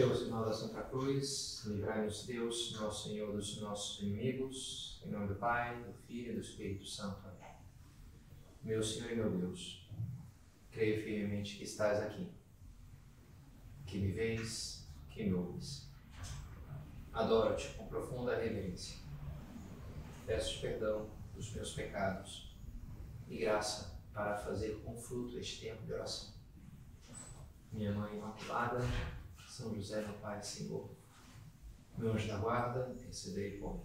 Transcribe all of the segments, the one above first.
Pelo sinal da Santa Cruz, livrai-nos Deus, nosso Senhor, dos nossos inimigos, em nome do Pai, do Filho e do Espírito Santo. Amém. Meu Senhor e meu Deus, creio firmemente que estás aqui, que me vês, que me ouves. Adoro-te com profunda reverência. Peço-te perdão dos meus pecados e graça para fazer com fruto este tempo de oração. Minha Mãe Imaculada, São José, meu Pai e Senhor, meu anjo da guarda, intercedei por mim.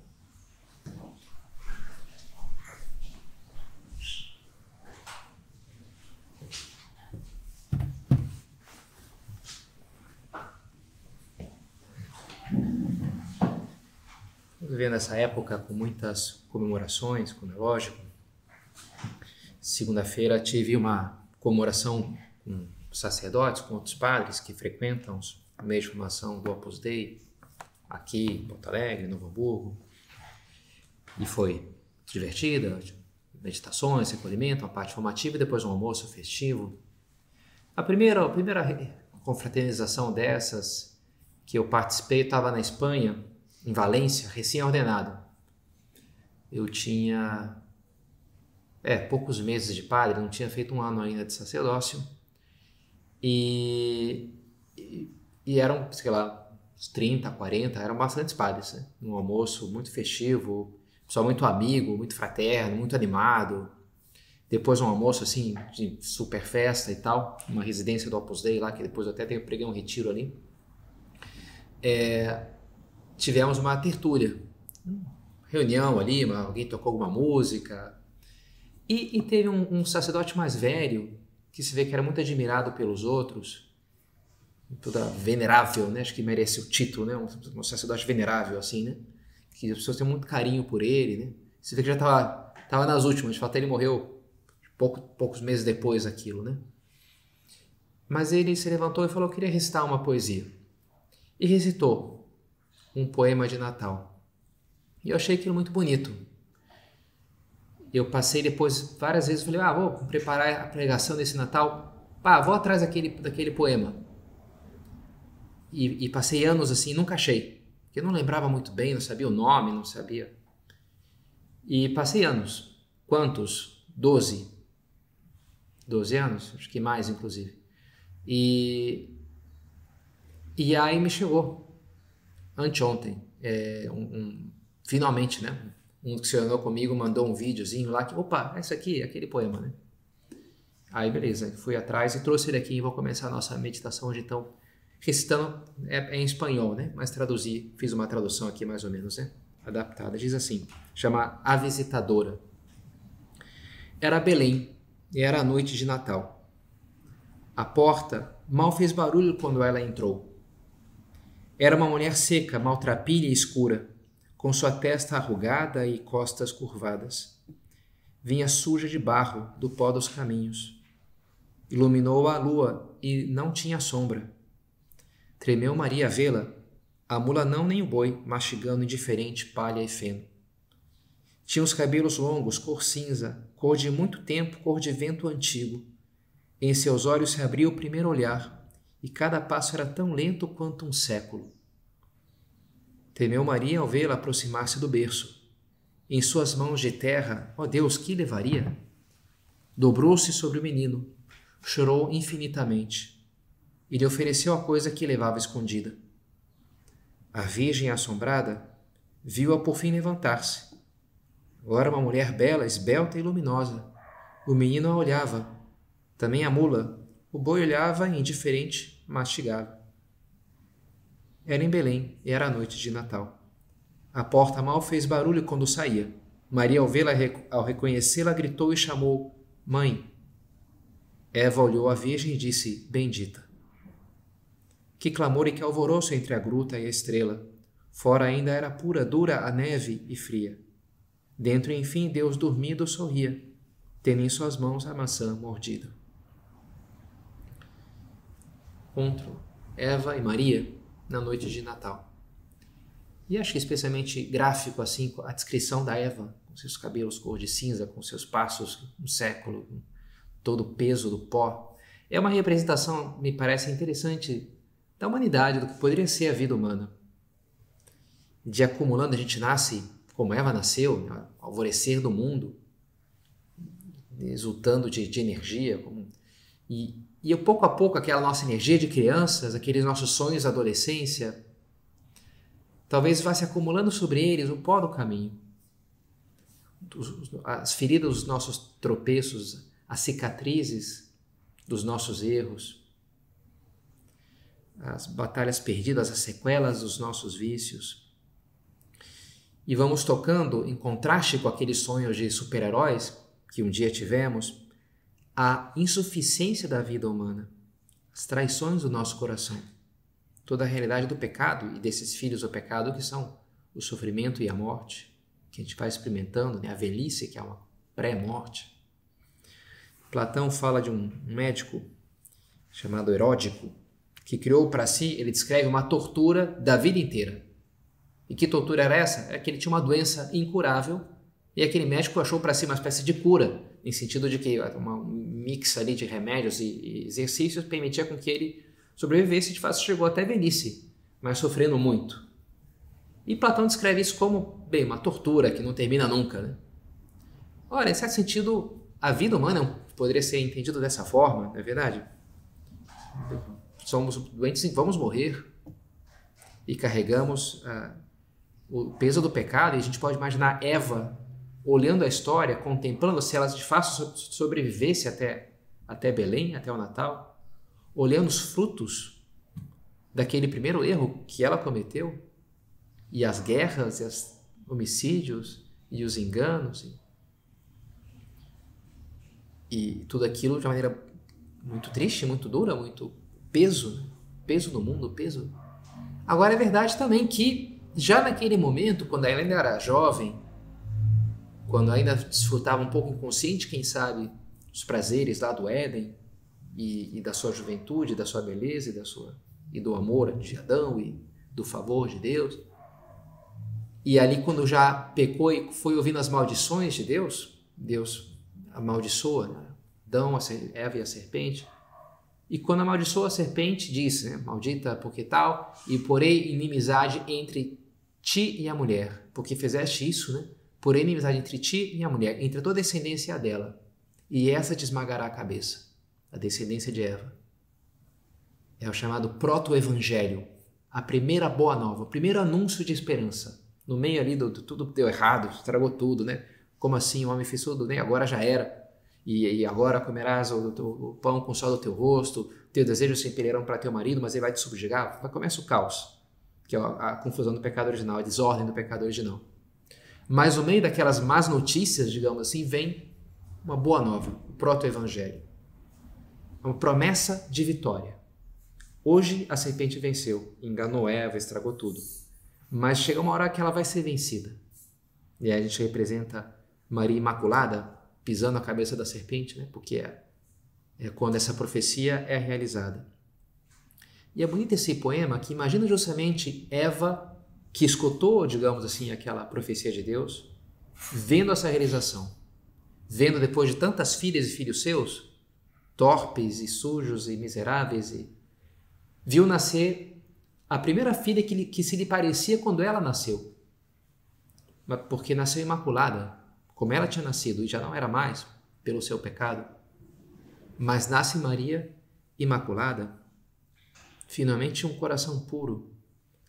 Vivendo essa época com muitas comemorações, como é lógico. Segunda-feira tive uma comemoração com sacerdotes, com outros padres que frequentam o meio de formação do Opus Dei, aqui em Porto Alegre, Novo Hamburgo. E foi divertida, meditações, recolhimento, uma parte formativa e depois um almoço festivo. A primeira confraternização dessas que eu participei, eu estava na Espanha, em Valência, recém-ordenado. Eu tinha poucos meses de padre, não tinha feito um ano ainda de sacerdócio. E eram, sei lá, uns 30, 40, eram bastantes padres, né? Um almoço muito festivo, pessoal muito amigo, muito fraterno, muito animado. Depois um almoço assim, de super festa e tal, uma residência do Opus Dei lá, que depois eu até preguei um retiro ali. Tivemos uma tertúlia, reunião ali, alguém tocou alguma música. E teve um sacerdote mais velho, que se vê que era muito admirado pelos outros, toda venerável, né? Acho que merece o título, né? Um sacerdote venerável, assim, né? Que as pessoas têm muito carinho por ele, né? Se vê que já estava nas últimas, de fato ele morreu poucos meses depois daquilo, né? Mas ele se levantou e falou que queria recitar uma poesia. E recitou um poema de Natal. E eu achei aquilo muito bonito. Eu passei depois várias vezes, falei, vou preparar a pregação desse Natal, vou atrás daquele poema. E passei anos assim, nunca achei, porque eu não lembrava muito bem, não sabia o nome, não sabia. E passei anos, quantos? 12 anos, acho que mais inclusive. E aí me chegou, anteontem, finalmente, né? Um que se orou comigo mandou um videozinho lá que, esse aqui, aquele poema, né? Aí, beleza, fui atrás e trouxe ele aqui e vou começar a nossa meditação hoje, então, recitando, em espanhol, né? Mas fiz uma tradução aqui mais ou menos, né? Adaptada. Diz assim, chama A Visitadora. Era Belém e era a noite de Natal. A porta mal fez barulho quando ela entrou. Era uma mulher seca, maltrapilha e escura, com sua testa arrugada e costas curvadas. Vinha suja de barro do pó dos caminhos. Iluminou a lua e não tinha sombra. Tremeu Maria a vê-la, a mula não nem o boi, mastigando indiferente palha e feno. Tinha os cabelos longos, cor cinza, cor de muito tempo, cor de vento antigo. Em seus olhos se abria o primeiro olhar, e cada passo era tão lento quanto um século. Temeu Maria ao vê-la aproximar-se do berço. Em suas mãos de terra, Deus, que levaria? Dobrou-se sobre o menino, chorou infinitamente, e lhe ofereceu a coisa que levava escondida. A virgem, assombrada, viu-a por fim levantar-se. Agora uma mulher bela, esbelta e luminosa. O menino a olhava, também a mula. O boi olhava indiferente, mastigava. Era em Belém e era a noite de Natal. A porta mal fez barulho quando saía. Maria, ao reconhecê-la, gritou e chamou, Mãe. Eva olhou a virgem e disse, Bendita. Que clamor e que alvoroço entre a gruta e a estrela. Fora ainda era pura, dura a neve e fria. Dentro, enfim, Deus dormido sorria, tendo em suas mãos a maçã mordida. Encontro Eva e Maria na noite de Natal. E acho que especialmente gráfico assim a descrição da Eva, com seus cabelos cor de cinza, com seus passos um século, com todo o peso do pó. É uma representação, me parece interessante, da humanidade, do que poderia ser a vida humana. De acumulando, a gente nasce como Eva nasceu, né? Alvorecer do mundo, exultando de energia. E pouco a pouco aquela nossa energia de crianças, aqueles nossos sonhos da adolescência, talvez vá se acumulando sobre eles o pó do caminho. As feridas dos nossos tropeços, as cicatrizes dos nossos erros, as batalhas perdidas, as sequelas dos nossos vícios. E vamos tocando, em contraste com aqueles sonhos de super-heróis que um dia tivemos, a insuficiência da vida humana, as traições do nosso coração, toda a realidade do pecado e desses filhos do pecado que são o sofrimento e a morte, que a gente vai experimentando, né? A velhice, que é uma pré-morte. Platão fala de um médico chamado Heródico, que criou para si, ele descreve uma tortura da vida inteira. E que tortura era essa? É que ele tinha uma doença incurável e aquele médico achou para si uma espécie de cura, em sentido de que um mix ali de remédios e exercícios permitia com que ele sobrevivesse e de fato chegou até a velhice, mas sofrendo muito. E Platão descreve isso como, bem, uma tortura que não termina nunca, né? Ora, em certo sentido, a vida humana poderia ser entendida dessa forma, não é verdade? Somos doentes e vamos morrer e carregamos o peso do pecado, e a gente pode imaginar Eva olhando a história, contemplando se ela de fato sobrevivesse até Belém, até o Natal, olhando os frutos daquele primeiro erro que ela cometeu, e as guerras, e os homicídios, e os enganos, e tudo aquilo de uma maneira muito triste, muito dura, muito peso no mundo, peso. Agora é verdade também que já naquele momento, quando ela ainda era jovem, quando ainda desfrutava um pouco inconsciente, quem sabe, os prazeres lá do Éden e da sua juventude, da sua beleza e do amor de Adão e do favor de Deus, e ali quando já pecou e foi ouvindo as maldições de Deus, Deus amaldiçoa, né? Adão, Eva e a serpente. E quando amaldiçoa a serpente, disse, né? Maldita porque tal, e porei inimizade entre ti e a mulher, porque fizeste isso, né? Porém, inimizade entre ti e a mulher, entre a tua descendência dela, e essa te esmagará a cabeça, a descendência de Eva. É o chamado proto-evangelho, a primeira boa nova, o primeiro anúncio de esperança. No meio ali do tudo deu errado, estragou tudo, né? Como assim, o homem fez tudo, né? Agora já era. E agora comerás o pão com o sol do teu rosto, teu desejo se impelirão para teu marido, mas ele vai te subjugar. Começa o caos, que é a confusão do pecado original, a desordem do pecado original. Mas no meio daquelas más notícias, digamos assim, vem uma boa nova, o proto-evangelho. Uma promessa de vitória. Hoje a serpente venceu, enganou Eva, estragou tudo. Mas chega uma hora que ela vai ser vencida. E aí a gente representa Maria Imaculada pisando a cabeça da serpente, né? Porque é quando essa profecia é realizada. E é bonito esse poema que imagina justamente Eva, que escutou, digamos assim, aquela profecia de Deus, vendo essa realização, vendo depois de tantas filhas e filhos seus, torpes e sujos e miseráveis, e viu nascer a primeira filha que se lhe parecia quando ela nasceu, porque nasceu imaculada, como ela tinha nascido e já não era mais pelo seu pecado, mas nasce Maria imaculada, finalmente um coração puro,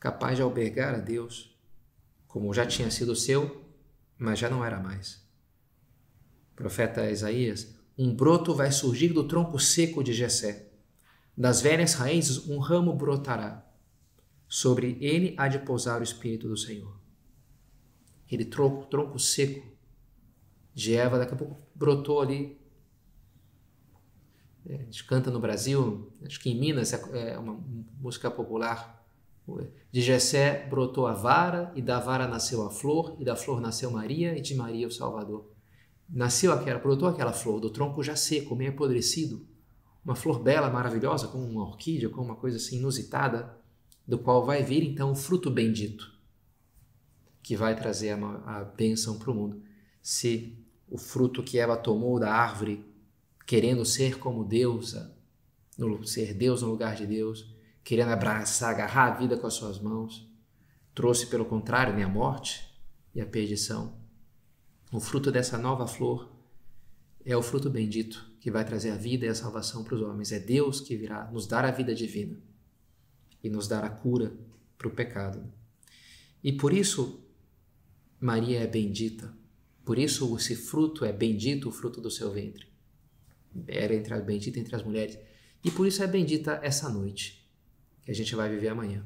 capaz de albergar a Deus, como já tinha sido seu, mas já não era mais. O profeta Isaías, um broto vai surgir do tronco seco de Jessé. Das velhas raízes um ramo brotará. Sobre ele há de pousar o Espírito do Senhor. Aquele tronco seco de Eva, daqui a pouco brotou ali. A gente canta no Brasil, acho que em Minas é uma música popular. De Jessé brotou a vara, e da vara nasceu a flor, e da flor nasceu Maria, e de Maria o Salvador. Brotou aquela flor do tronco já seco, meio apodrecido, uma flor bela, maravilhosa, como uma orquídea, como uma coisa assim inusitada, do qual vai vir então o fruto bendito, que vai trazer a bênção para o mundo. Se o fruto que Eva tomou da árvore, querendo ser como Deus, ser Deus no lugar de Deus, querendo abraçar, agarrar a vida com as suas mãos. Trouxe, pelo contrário, né, a morte e a perdição. O fruto dessa nova flor é o fruto bendito que vai trazer a vida e a salvação para os homens. É Deus que virá nos dar a vida divina e nos dar a cura para o pecado. E por isso Maria é bendita. Por isso esse fruto é bendito, o fruto do seu ventre. Era bendita entre as mulheres. E por isso é bendita essa noite que a gente vai viver amanhã.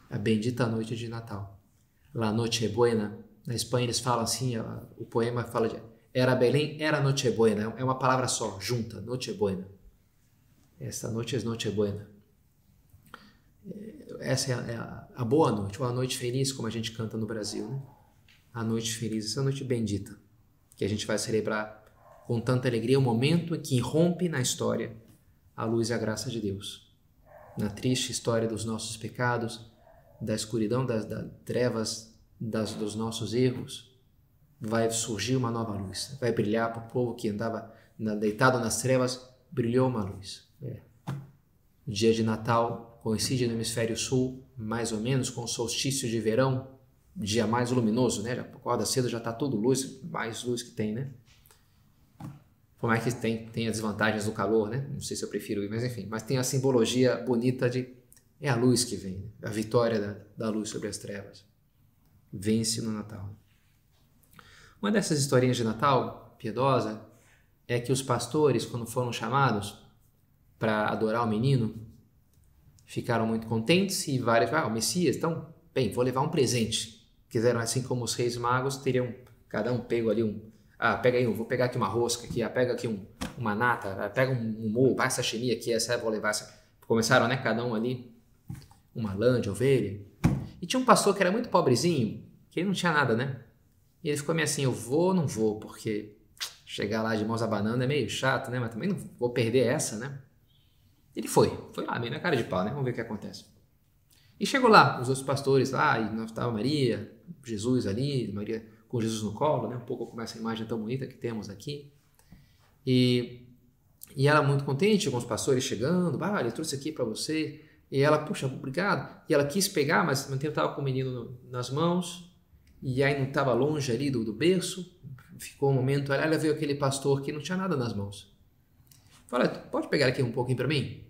A bendita noite de Natal. La noche buena. Na Espanha eles falam assim, o poema fala de era Belém, era noche buena. É uma palavra só, junta, noche buena. Esta noite é noche buena. Essa é a boa noite, ou a noite feliz, como a gente canta no Brasil, né? A noite feliz, essa noite bendita, que a gente vai celebrar com tanta alegria, o momento em que irrompe na história a luz e a graça de Deus. Na triste história dos nossos pecados, da escuridão, das trevas, dos nossos erros, vai surgir uma nova luz, vai brilhar para o povo que andava deitado nas trevas, brilhou uma luz. O dia de Natal coincide no hemisfério sul, mais ou menos, com o solstício de verão, dia mais luminoso, né? Acorda cedo, já está tudo luz, mais luz que tem, né? Por mais que tem as desvantagens do calor, né? Não sei se eu prefiro ir, mas enfim. Mas tem a simbologia bonita é a luz que vem, né? A vitória da luz sobre as trevas. Vence no Natal. Uma dessas historinhas de Natal, piedosa, é que os pastores, quando foram chamados para adorar o menino, ficaram muito contentes e vários, o Messias, então, bem, vou levar um presente. Quiseram, assim como os reis magos, teriam cada um pego ali pega aí, vou pegar aqui uma rosca aqui, pega aqui uma nata, pega um molho, essa chimia aqui, essa vou levar essa. Começaram, né, cada um ali, uma lã de ovelha. E tinha um pastor que era muito pobrezinho, que ele não tinha nada, né? E ele ficou meio assim, eu vou ou não vou, porque chegar lá de mãos abanando é meio chato, né? Mas também não vou perder essa, né? Ele foi lá, meio na cara de pau, né? Vamos ver o que acontece. E chegou lá, os outros pastores lá, e estava Maria, Jesus ali, Maria com Jesus no colo, né? Um pouco como essa imagem tão bonita que temos aqui. E ela muito contente com os pastores chegando, ele trouxe aqui para você. E ela, puxa, obrigado. E ela quis pegar, mas ao mesmo tempo estava com o menino nas mãos, e aí não estava longe ali do berço. Ficou um momento, ela viu aquele pastor que não tinha nada nas mãos. Fala, pode pegar aqui um pouquinho para mim?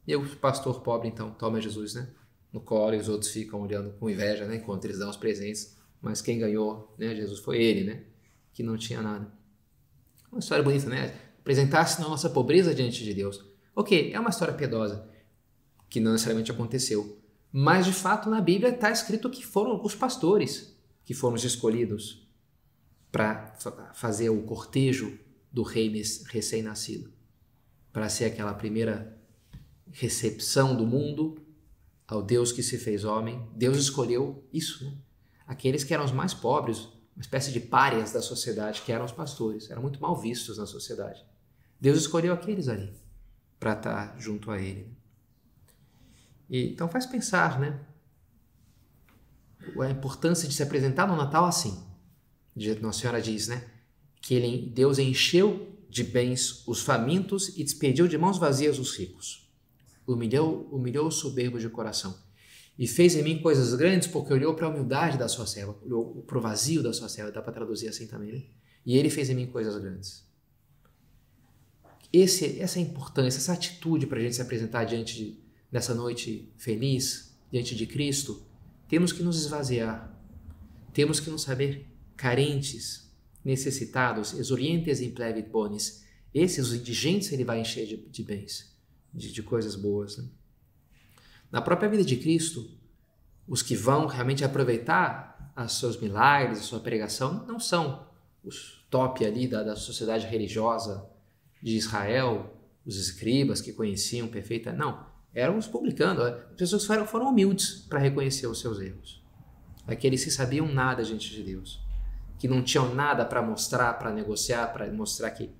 E o pastor pobre, então, toma Jesus, né, no colo, e os outros ficam olhando com inveja, né, enquanto eles dão os presentes. Mas quem ganhou, né, Jesus, foi ele, né, que não tinha nada. Uma história bonita, né? Apresentar-se na nossa pobreza diante de Deus. Ok, é uma história piedosa, que não necessariamente aconteceu. Mas, de fato, na Bíblia está escrito que foram os pastores que foram os escolhidos para fazer o cortejo do rei recém-nascido. Para ser aquela primeira recepção do mundo ao Deus que se fez homem. Deus escolheu isso, né? Aqueles que eram os mais pobres, uma espécie de párias da sociedade, que eram os pastores. Eram muito mal vistos na sociedade. Deus escolheu aqueles ali para estar junto a ele. E, então faz pensar, né? A importância de se apresentar no Natal assim. Nossa Senhora diz, né? Que Deus encheu de bens os famintos e despediu de mãos vazias os ricos. Humilhou os soberbos de coração. E fez em mim coisas grandes porque olhou para a humildade da sua serva, olhou para o vazio da sua serva, dá para traduzir assim também, né? E ele fez em mim coisas grandes. Essa importância, essa atitude para a gente se apresentar nessa noite feliz, diante de Cristo, temos que nos esvaziar, temos que nos saber carentes, necessitados, exorientes in plebit bonis. Esses, os indigentes, ele vai encher de bens, de coisas boas, né? Na própria vida de Cristo, os que vão realmente aproveitar os seus milagres, a sua pregação, não são os top ali da sociedade religiosa de Israel, os escribas que conheciam perfeita, não, eram os publicanos, as pessoas que foram humildes para reconhecer os seus erros, aqueles que sabiam nada diante de Deus, que não tinham nada para mostrar, para negociar, para mostrar que,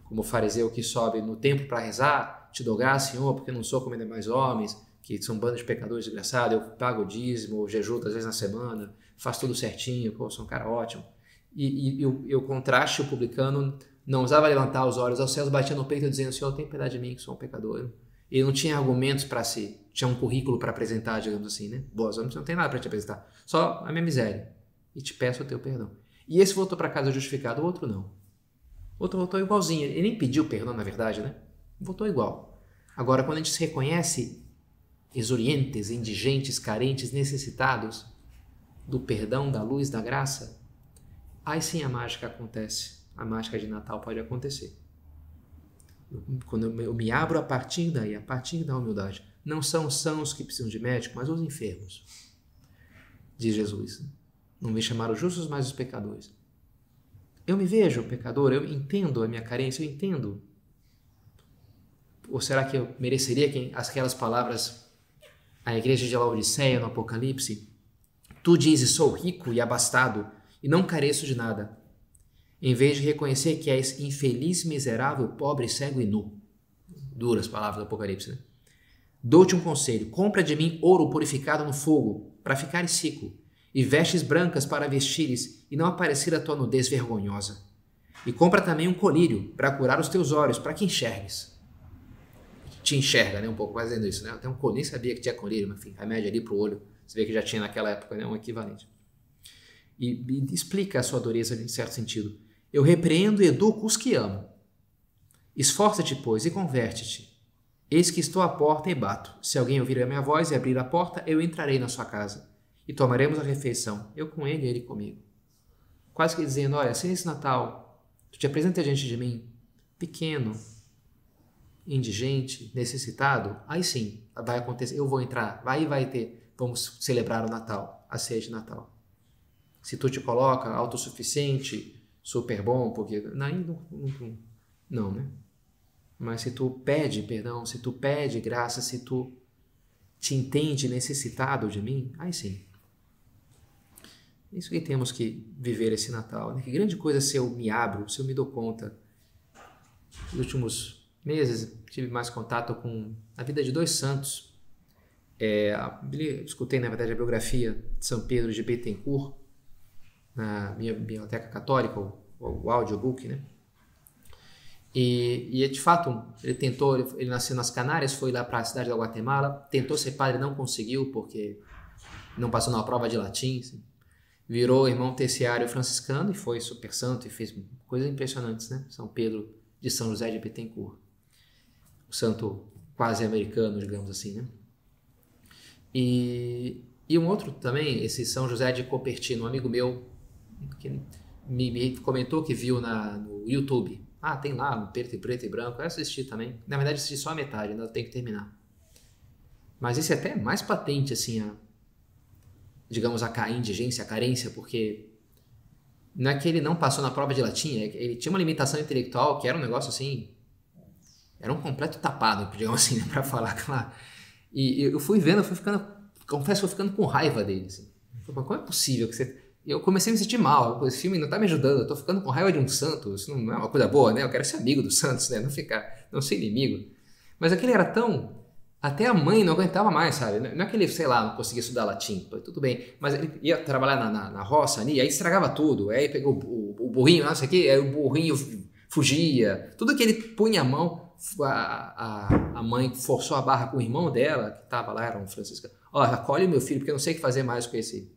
como o fariseu que sobe no templo para rezar, te dou graça, Senhor, porque não sou como demais homens, que são bandos de pecadores desgraçados, eu pago o dízimo, eu jejuo 2 vezes na semana, faço tudo certinho, sou um cara ótimo. E o contraste, o publicano não ousava levantar os olhos aos céus, batia no peito dizendo, Senhor, tem piedade de mim, que sou um pecador. Ele não tinha argumentos para si, tinha um currículo para apresentar, digamos assim, né? Boas, não tem nada para te apresentar, só a minha miséria. E te peço o teu perdão. E esse voltou para casa justificado, o outro não. O outro voltou igualzinho. Ele nem pediu perdão, na verdade, né? Voltou igual. Agora, quando a gente se reconhece exorientes, indigentes, carentes, necessitados do perdão, da luz, da graça, aí sim a mágica acontece. A mágica de Natal pode acontecer. Quando eu me abro a partir daí, a partir da humildade. Não são os sãos que precisam de médico, mas os enfermos, diz Jesus. Não me chamaram justos, mas os pecadores. Eu me vejo pecador, eu entendo a minha carência, eu entendo. Ou será que eu mereceria aquelas palavras à igreja de Laodiceia no Apocalipse? Tu dizes, sou rico e abastado e não careço de nada. Em vez de reconhecer que és infeliz, miserável, pobre, cego e nu. Duras palavras do Apocalipse, né? Dou-te um conselho, compra de mim ouro purificado no fogo, para ficares rico, e vestes brancas para vestires, e não aparecer a tua nudez vergonhosa. E compra também um colírio, para curar os teus olhos, para que enxergues. Te enxerga, né? Um pouco fazendo isso, né? Até um colírio, nem sabia que tinha colírio, mas enfim, remédio ali para o olho. Você vê que já tinha naquela época, né? Um equivalente. E explica a sua dureza em certo sentido. Eu repreendo e educo os que amo. Esforça-te, pois, e converte-te. Eis que estou à porta e bato. Se alguém ouvir a minha voz e abrir a porta, eu entrarei na sua casa. E tomaremos a refeição, eu com ele e ele comigo. Quase que dizendo, olha, se nesse Natal tu te apresenta diante de mim, pequeno, indigente, necessitado, aí sim, vai acontecer, eu vou entrar, vai ter, vamos celebrar o Natal, a ceia de Natal. Se tu te coloca autossuficiente, super bom, porque não, né? Mas se tu pede perdão, se tu pede graça, se tu te entende necessitado de mim, aí sim. Isso que temos que viver esse Natal, né? Que grande coisa se eu me abro, se eu me dou conta. Nos últimos meses tive mais contato com a vida de dois santos. Escutei, na verdade, a biografia de São Pedro de Bettencourt na minha biblioteca católica, o audiobook, né? E de fato, ele nasceu nas Canárias, foi lá para a cidade da Guatemala, tentou ser padre, não conseguiu, porque não passou na prova de latim, assim. Virou irmão terciário franciscano e foi super santo e fez coisas impressionantes, né? São Pedro de São José de Bettencourt, o santo quase americano, digamos assim, né? E um outro também, esse São José de Copertino, um amigo meu, que me comentou que viu no YouTube. Tem lá um preto e branco. Eu assisti também. Na verdade, assisti só a metade, ainda tenho que terminar. Mas esse é até mais patente, assim, digamos, a indigência, a carência, porque não é que ele não passou na prova de latim, ele tinha uma limitação intelectual que era um negócio assim, era um completo tapado, digamos assim, né, pra falar, claro. E eu fui vendo, confesso que eu fui ficando com raiva dele, assim. Mas como é possível que você... Eu comecei a me sentir mal, esse filme não tá me ajudando, eu tô ficando com raiva de um santo, isso não é uma coisa boa, né? Eu quero ser amigo dos santos, né? Não ser inimigo. Mas aquele era tão... Até a mãe não aguentava mais, sabe? Não é que ele, sei lá, não conseguia estudar latim, tudo bem, mas ele ia trabalhar na roça ali, aí estragava tudo, aí pegou o burrinho, não sei o que, aí o burrinho fugia, tudo que ele punha a mão, a mãe forçou a barra com o irmão dela, que estava lá, era um franciscano, acolhe o meu filho, porque eu não sei o que fazer mais com esse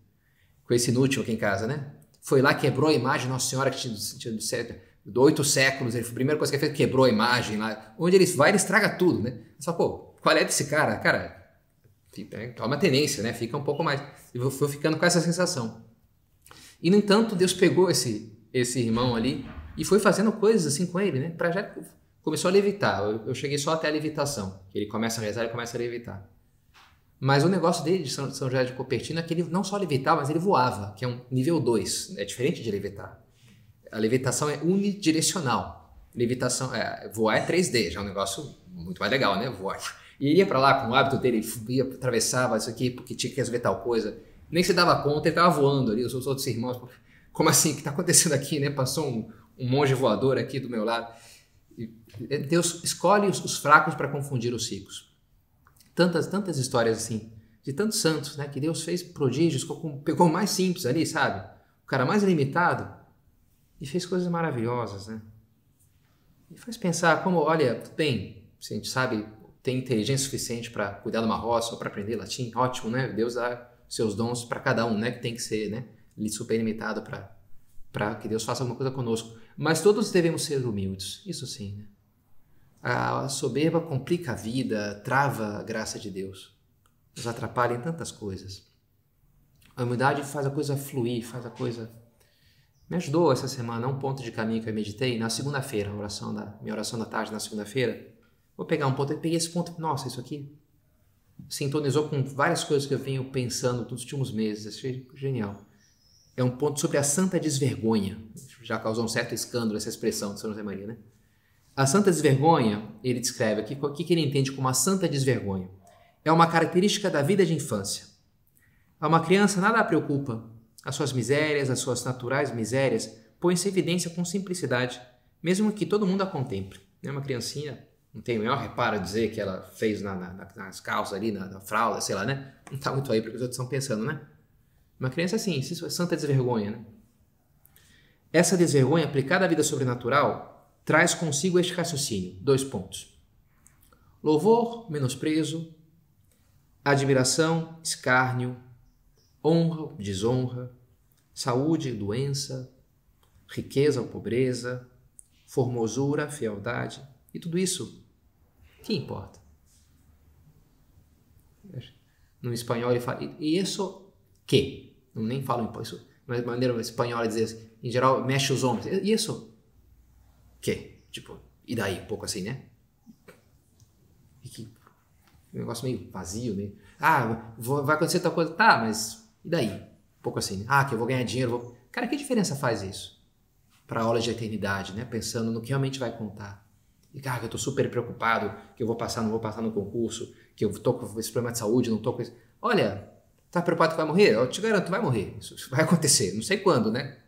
inútil aqui em casa, né? Foi lá, quebrou a imagem de Nossa Senhora, que tinha 8 séculos, a primeira coisa que ele fez, quebrou a imagem lá, onde ele vai, ele estraga tudo, né? Só, qual é desse cara? Cara, toma tenência, né? Fica um pouco mais. Eu fui ficando com essa sensação. E, no entanto, Deus pegou esse irmão ali e foi fazendo coisas assim com ele, né? Já começou a levitar. Eu cheguei só até a levitação, que ele começa a rezar e começa a levitar. Mas o negócio dele, de São José de Copertino, é que ele não só levitava, mas ele voava, que é um nível 2. É diferente de levitar. A levitação é unidirecional. Voar é 3D, já é um negócio muito mais legal, né? Voar. E ele ia pra lá com o hábito dele, atravessava isso aqui porque tinha que resolver tal coisa. Nem se dava conta, ele tava voando ali, os outros irmãos. Como assim? O que tá acontecendo aqui, né? Passou um monge voador aqui do meu lado. E Deus escolhe os fracos para confundir os ricos. Tantas histórias assim, de tantos santos, né? Que Deus fez prodígios, pegou o mais simples ali, sabe? O cara mais limitado e fez coisas maravilhosas, né? E faz pensar como, olha, tudo bem, a gente sabe tem inteligência suficiente para cuidar de uma roça ou para aprender latim, ótimo, né? Deus dá seus dons para cada um, né? Que tem que ser, né? Super limitado para que Deus faça alguma coisa conosco. Mas todos devemos ser humildes, isso sim, né? A soberba complica a vida, trava a graça de Deus, nos atrapalha em tantas coisas. A humildade faz a coisa fluir, faz a coisa... Me ajudou essa semana, um ponto de caminho que eu meditei na segunda-feira, minha oração da tarde na segunda-feira. Vou pegar um ponto, eu peguei esse ponto, nossa, isso aqui sintonizou com várias coisas que eu venho pensando nos últimos meses, achei genial. É um ponto sobre a santa desvergonha, já causou um certo escândalo essa expressão de São José Maria, né? A santa desvergonha, ele descreve aqui, o que ele entende como a santa desvergonha? É uma característica da vida de infância. A uma criança nada a preocupa, as suas misérias, as suas naturais misérias, põem-se em evidência com simplicidade, mesmo que todo mundo a contemple. Uma criancinha não tem o menor reparo a dizer que ela fez nas calças ali, na fralda, sei lá, né? Não está muito aí para o que os outros estão pensando, né? Uma criança assim, isso é santa desvergonha, né? Essa desvergonha aplicada à vida sobrenatural traz consigo este raciocínio. 2 pontos. Louvor, menosprezo, admiração, escárnio, honra, desonra, saúde, doença, riqueza ou pobreza, formosura, fealdade, e tudo isso, que importa? No espanhol ele fala, e isso que? Não nem falo isso, mas de maneira espanhola dizer assim, em geral, mexe os ombros, e isso que? Tipo, e daí? Um pouco assim, né? E que, um negócio meio vazio, meio, vai acontecer tal coisa, tá, mas e daí? Um pouco assim, que eu vou ganhar dinheiro, Cara, que diferença faz isso para aulas de eternidade, né? Pensando no que realmente vai contar. E, que eu tô super preocupado, que eu vou passar, não vou passar no concurso, que eu tô com esse problema de saúde, não tô com isso. Olha, tá preocupado que vai morrer? Eu te garanto, vai morrer. Isso vai acontecer, não sei quando, né?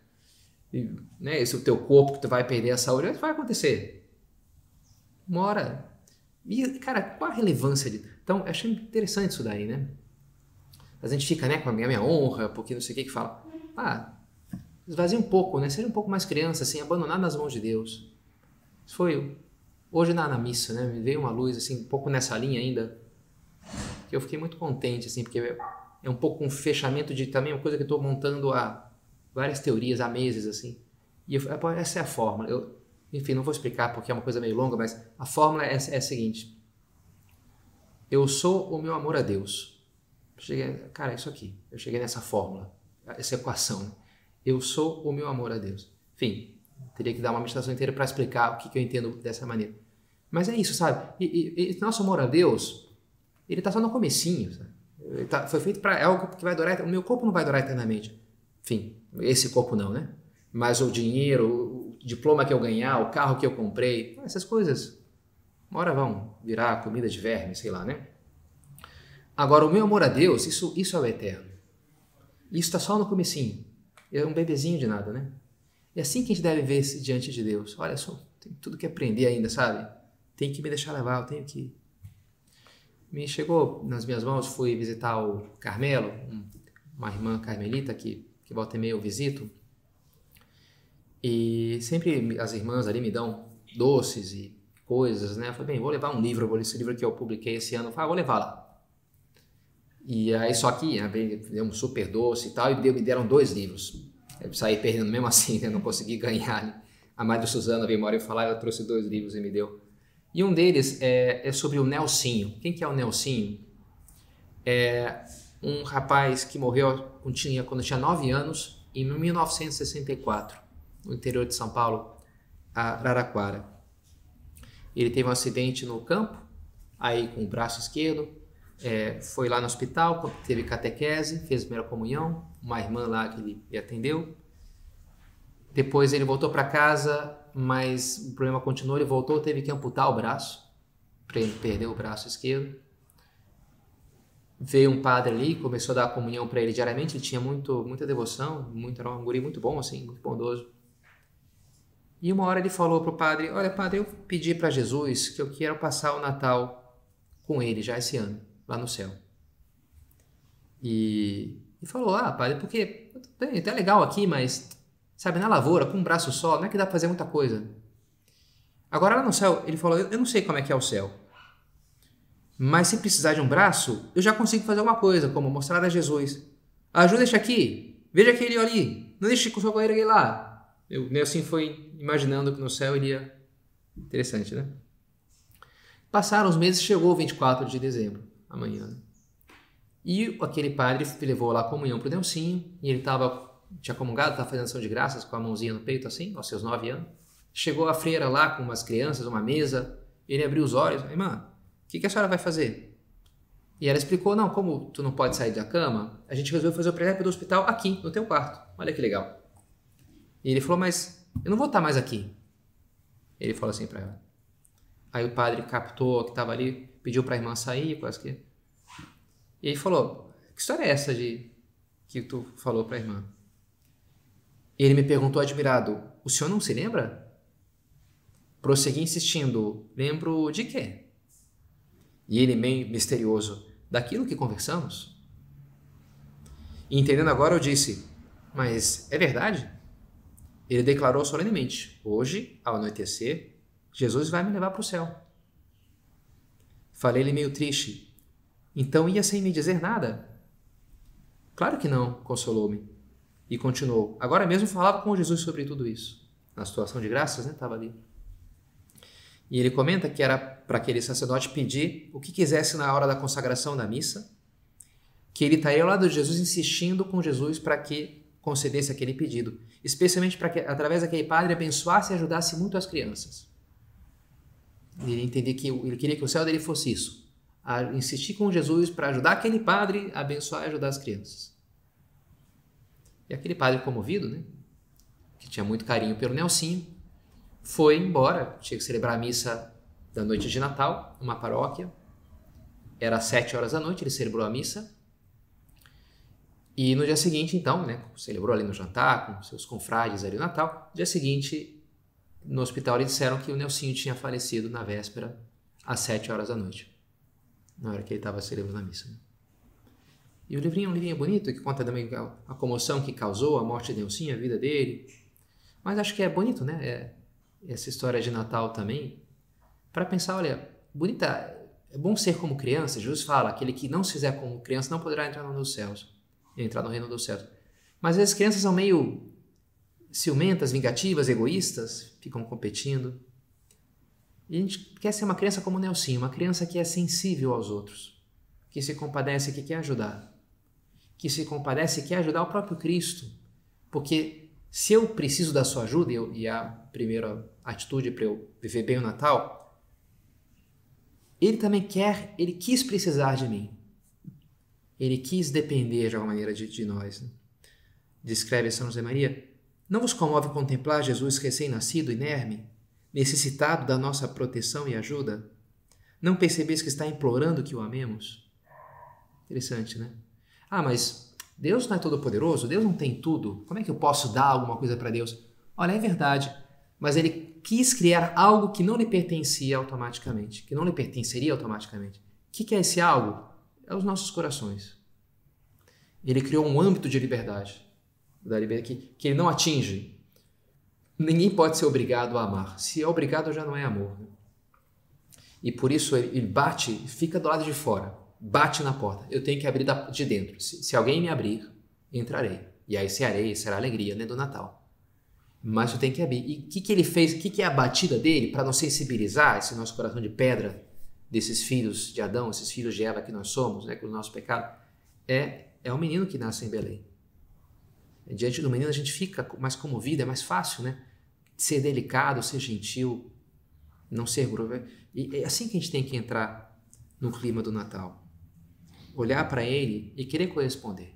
E, né? Esse é o teu corpo que tu vai perder a saúde, vai acontecer. Uma hora. E, cara, qual a relevância de... Então, eu achei interessante isso daí, né? A gente fica, né, com a minha honra, porque não sei o que fala. Esvazie um pouco, né? Seja um pouco mais criança, assim, abandonar nas mãos de Deus. Isso foi hoje na missa, né? Me veio uma luz, assim, um pouco nessa linha ainda, que eu fiquei muito contente, assim, porque é um pouco um fechamento de também uma coisa que eu estou montando há várias teorias há meses, assim. E essa é a fórmula. Enfim, não vou explicar porque é uma coisa meio longa, mas a fórmula é a seguinte. Eu sou o meu amor a Deus. Cara, isso aqui. Eu cheguei nessa fórmula, essa equação, né? Eu sou o meu amor a Deus. Enfim, teria que dar uma meditação inteira para explicar o que eu entendo dessa maneira. Mas é isso, sabe? E nosso amor a Deus, ele está só no comecinho, sabe? Foi feito para algo que vai durar... O meu corpo não vai durar eternamente. Enfim, esse corpo não, né? Mas o dinheiro, o diploma que eu ganhar, o carro que eu comprei, essas coisas, uma hora vão virar comida de verme, sei lá, né? Agora, o meu amor a Deus, isso é o eterno. Isso está só no comecinho. É um bebezinho de nada, né? É assim que a gente deve ver diante de Deus. Olha só, tem tudo que aprender ainda, sabe? Tem que me deixar levar, eu tenho que... Me chegou nas minhas mãos, fui visitar o Carmelo, uma irmã carmelita que volta e meia eu visito. E sempre as irmãs ali me dão doces e coisas, né? Eu falei, bem, vou levar um livro, esse livro que eu publiquei esse ano. Eu falei, vou levar lá. E aí só que deu um super doce e tal, e me deram 2 livros. Eu saí perdendo mesmo assim, né? Não consegui ganhar. A Madre Suzana veio uma hora eu falar, ela trouxe 2 livros e me deu. E um deles é sobre o Nelsinho. Quem que é o Nelsinho? É um rapaz que morreu quando tinha 9 anos, em 1964, no interior de São Paulo, Araraquara. Ele teve um acidente no campo, aí com o braço esquerdo, foi lá no hospital, teve catequese, fez a primeira comunhão, uma irmã lá que ele atendeu. Depois ele voltou para casa, mas o problema continuou, ele voltou, teve que amputar o braço, para ele perder o braço esquerdo. Veio um padre ali, começou a dar a comunhão para ele diariamente, ele tinha muita devoção, era um guri muito bom, assim, muito bondoso. E uma hora ele falou para o padre, olha padre, eu pedi para Jesus que eu quero passar o Natal com ele já esse ano, lá no céu. E falou, padre, porque bem, tá legal aqui, mas, sabe, na lavoura, com um braço só, não é que dá para fazer muita coisa. Agora lá no céu, ele falou, eu não sei como é que é o céu, Mas se precisar de um braço, eu já consigo fazer alguma coisa, como mostrar a Jesus. Ajuda este aqui, veja aquele ali, não deixe que o seu colega ir lá. Eu assim foi imaginando que no céu iria... Interessante, né? Passaram os meses, chegou o 24 de dezembro, amanhã, né? E aquele padre levou lá a comunhão pro Nelsinho, e ele tinha comungado, estava fazendo ação de graças com a mãozinha no peito assim, aos seus 9 anos. Chegou a freira lá com umas crianças, uma mesa, ele abriu os olhos, irmã, o que a senhora vai fazer? E ela explicou, não, como tu não pode sair da cama, a gente resolveu fazer o presépio do hospital aqui, no teu quarto. Olha que legal. E ele falou, mas eu não vou estar mais aqui. Ele falou assim para ela. Aí o padre captou que estava ali, pediu para a irmã sair, quase que... E ele falou, que história é essa que tu falou para a irmã? E ele me perguntou admirado, o senhor não se lembra? Prossegui insistindo, lembro de quê? E ele, meio misterioso, daquilo que conversamos? E entendendo agora, eu disse, mas é verdade? Ele declarou solenemente, hoje, ao anoitecer, Jesus vai me levar para o céu. Falei-lhe meio triste, então ia sem me dizer nada? Claro que não, consolou-me. E continuou, agora mesmo falava com Jesus sobre tudo isso. Na situação de graças, né? Estava ali. E ele comenta que era para aquele sacerdote pedir o que quisesse na hora da consagração da missa, que ele estaria ao lado de Jesus insistindo com Jesus para que concedesse aquele pedido, especialmente para que, através daquele padre, abençoasse e ajudasse muito as crianças. Ele entendia que ele queria que o céu dele fosse isso, a insistir com Jesus para ajudar aquele padre a abençoar e ajudar as crianças. E aquele padre comovido, né, que tinha muito carinho pelo Nelsinho, foi embora, tinha que celebrar a missa da noite de Natal, uma paróquia, era às 7 horas da noite, ele celebrou a missa, e no dia seguinte, então, né, celebrou ali no jantar, com seus confrades ali no Natal, no dia seguinte, no hospital, eles disseram que o Nelsinho tinha falecido na véspera, às 7 horas da noite, na hora que ele estava celebrando a missa. Né? E o livrinho é um livrinho bonito, que conta também a comoção que causou a morte de Nelsinho, a vida dele, mas acho que é bonito, né, essa história de Natal também, para pensar, olha, bonita, é bom ser como criança. Jesus fala, aquele que não se fizer como criança não poderá entrar no reino dos céus. Mas às vezes as crianças são meio ciumentas, vingativas, egoístas, ficam competindo. E a gente quer ser uma criança como o Nelsinho, uma criança que é sensível aos outros, que se compadece, que quer ajudar, que se compadece e quer ajudar o próprio Cristo, porque se eu preciso da sua ajuda, e a primeira atitude para eu viver bem o Natal, ele também ele quis precisar de mim. Ele quis depender de alguma maneira de nós. Né? Descreve São José Maria, não vos comove contemplar Jesus recém-nascido, inerme, necessitado da nossa proteção e ajuda? Não percebeis que está implorando que o amemos? Interessante, né? Ah, mas Deus não é todo poderoso? Deus não tem tudo? Como é que eu posso dar alguma coisa para Deus? Olha, é verdade, mas ele quis criar algo que não lhe pertencia automaticamente, que não lhe pertenceria automaticamente. O que é esse algo? É os nossos corações. Ele criou um âmbito de liberdade, que ele não atinge. Ninguém pode ser obrigado a amar. Se é obrigado, já não é amor. E por isso ele bate, fica do lado de fora. Bate na porta, eu tenho que abrir de dentro. Se alguém me abrir, entrarei. E aí cearei, será alegria, né, do Natal. Mas eu tenho que abrir. E o que ele fez? O que é a batida dele para nos sensibilizar esse nosso coração de pedra, desses filhos de Adão, esses filhos de Eva que nós somos, né, com o nosso pecado? É o menino que nasce em Belém. Diante do menino a gente fica mais comovido, é mais fácil, né? Ser delicado, ser gentil, não ser grosso. E é assim que a gente tem que entrar no clima do Natal. Olhar para ele e querer corresponder.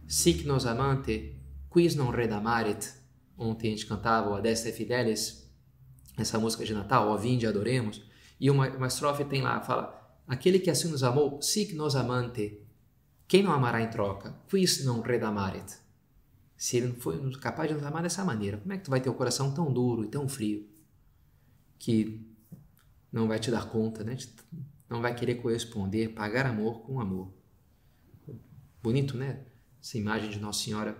Sic nos amante, quis non redamaret. Ontem a gente cantava o Adeste Fidelis, essa música de Natal, ó vinde adoremos. E uma estrofe tem lá, fala, aquele que assim nos amou, sic nos amante, quem não amará em troca? Quis non redamaret. Se ele não foi capaz de nos amar dessa maneira, como é que tu vai ter o coração tão duro e tão frio que não vai te dar conta, né? Não vai querer corresponder, pagar amor com amor. Bonito, né? Essa imagem de Nossa Senhora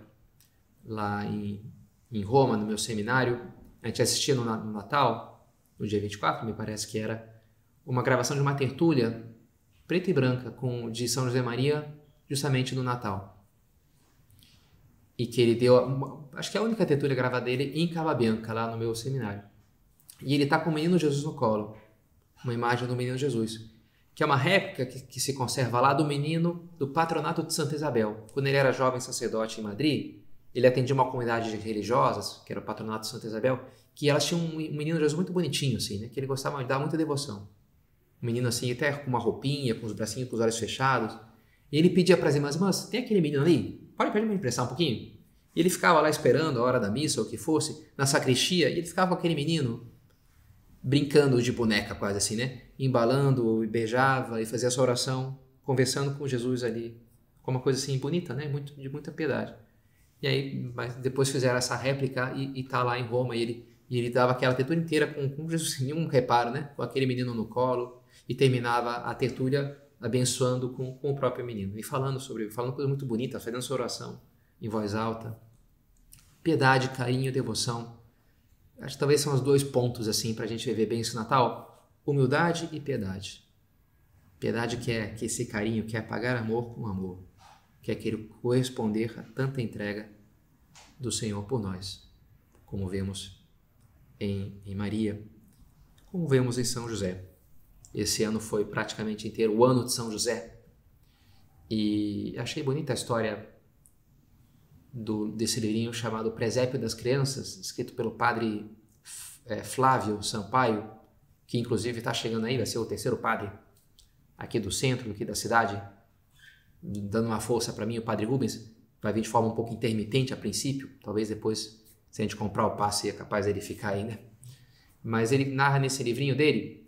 lá em Roma, no meu seminário. A gente assistia no Natal, no dia 24, me parece que era, uma gravação de uma tertúlia preta e branca de São José Maria, justamente no Natal. E que ele deu, acho que é a única tertúlia gravada dele em Cava Bianca, lá no meu seminário. E ele está com o menino Jesus no colo, uma imagem do menino Jesus, que é uma réplica que se conserva lá do menino do patronato de Santa Isabel. Quando ele era jovem sacerdote em Madrid, ele atendia uma comunidade de religiosas, que era o patronato de Santa Isabel, que elas tinham um menino Jesus muito bonitinho, assim, né? Que ele gostava de dar muita devoção. Um menino assim, até com uma roupinha, com os bracinhos, com os olhos fechados. E ele pedia para as irmãs, tem aquele menino ali? Pode pedir me emprestar um pouquinho? E ele ficava lá esperando a hora da missa, ou o que fosse, na sacristia, e ele ficava com aquele menino brincando de boneca quase assim, né? Embalando, e beijava, e fazia essa oração, conversando com Jesus ali. Com uma coisa assim bonita, né? De muita piedade. E aí, mas depois fizeram essa réplica e tá lá em Roma, e ele dava aquela tertúlia inteira com Jesus sem nenhum reparo, né? Com aquele menino no colo, e terminava a tertúlia abençoando com o próprio menino, e falando coisa muito bonita, fazendo sua oração em voz alta. Piedade, carinho, devoção. Acho que talvez são os dois pontos assim para a gente viver bem esse Natal: humildade e piedade. Piedade que é esse carinho, que é pagar amor com amor, que é querer corresponder a tanta entrega do Senhor por nós, como vemos em Maria, como vemos em São José. Esse ano foi praticamente inteiro o ano de São José, e achei bonita a história desse livrinho chamado Presépio das Crianças, escrito pelo padre Flávio Sampaio, que inclusive está chegando aí, vai ser o terceiro padre aqui do centro, aqui da cidade, dando uma força para mim. O padre Rubens vai vir de forma um pouco intermitente a princípio, talvez depois, se a gente comprar o passe, é capaz dele ficar aí, né? Mas ele narra nesse livrinho dele,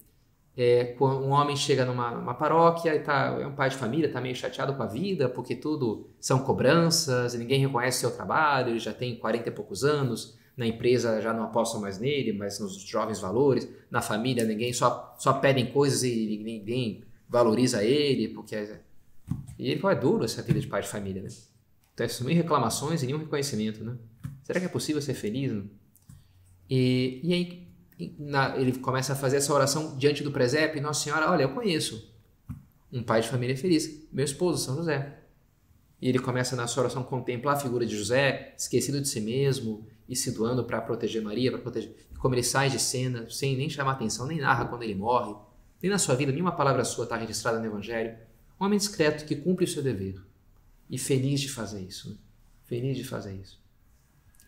quando um homem chega numa paróquia e é um pai de família, está meio chateado com a vida, porque tudo são cobranças, ninguém reconhece o seu trabalho, ele já tem 40 e poucos anos, na empresa já não apostam mais nele, mas nos jovens valores, na família ninguém só pedem coisas e ninguém valoriza ele, E ele fala, é duro essa vida de pai de família, né? Então é nem reclamações e nenhum reconhecimento, né? Será que é possível ser feliz? Né? E aí ele começa a fazer essa oração diante do presépio, e Nossa Senhora, olha, eu conheço um pai de família feliz, meu esposo, São José. E ele começa na sua oração a contemplar a figura de José, esquecido de si mesmo e se doando para proteger Maria, para proteger. Como ele sai de cena, sem nem chamar atenção, nem narra quando ele morre, nem na sua vida, nenhuma palavra sua está registrada no Evangelho. Um homem discreto que cumpre o seu dever e feliz de fazer isso, né? Feliz de fazer isso.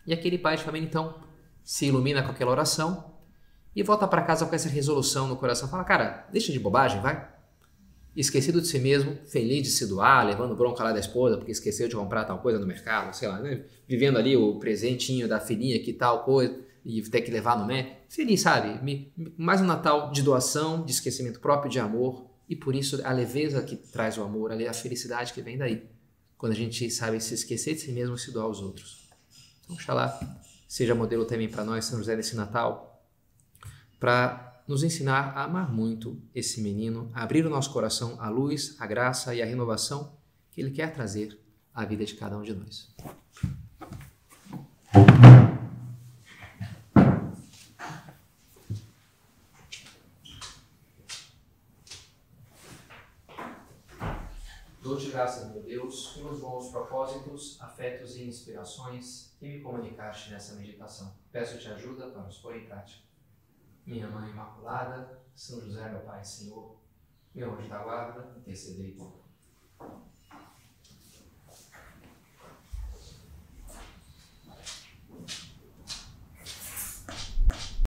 E aquele pai de família, então, se ilumina com aquela oração e volta para casa com essa resolução no coração. Fala, cara, deixa de bobagem, vai. Esquecido de si mesmo, feliz de se doar, levando bronca lá da esposa porque esqueceu de comprar tal coisa no mercado, sei lá, né? Vivendo ali o presentinho da filhinha que tal coisa e ter que levar no médico. Feliz, sabe? Mais um Natal de doação, de esquecimento próprio, de amor, e por isso a leveza que traz o amor, a felicidade que vem daí, quando a gente sabe se esquecer de si mesmo e se doar aos outros. Então, oxalá seja modelo também para nós, São José, nesse Natal, para nos ensinar a amar muito esse menino, a abrir o nosso coração à luz, à graça e à renovação que ele quer trazer à vida de cada um de nós. Dou-te graças, meu Deus, pelos bons propósitos, afetos e inspirações que me comunicaste nessa meditação. Peço-te ajuda para os pôr em prática. Minha Mãe Imaculada, São José, meu Pai e Senhor, meu anjo da guarda, intercedei por mim.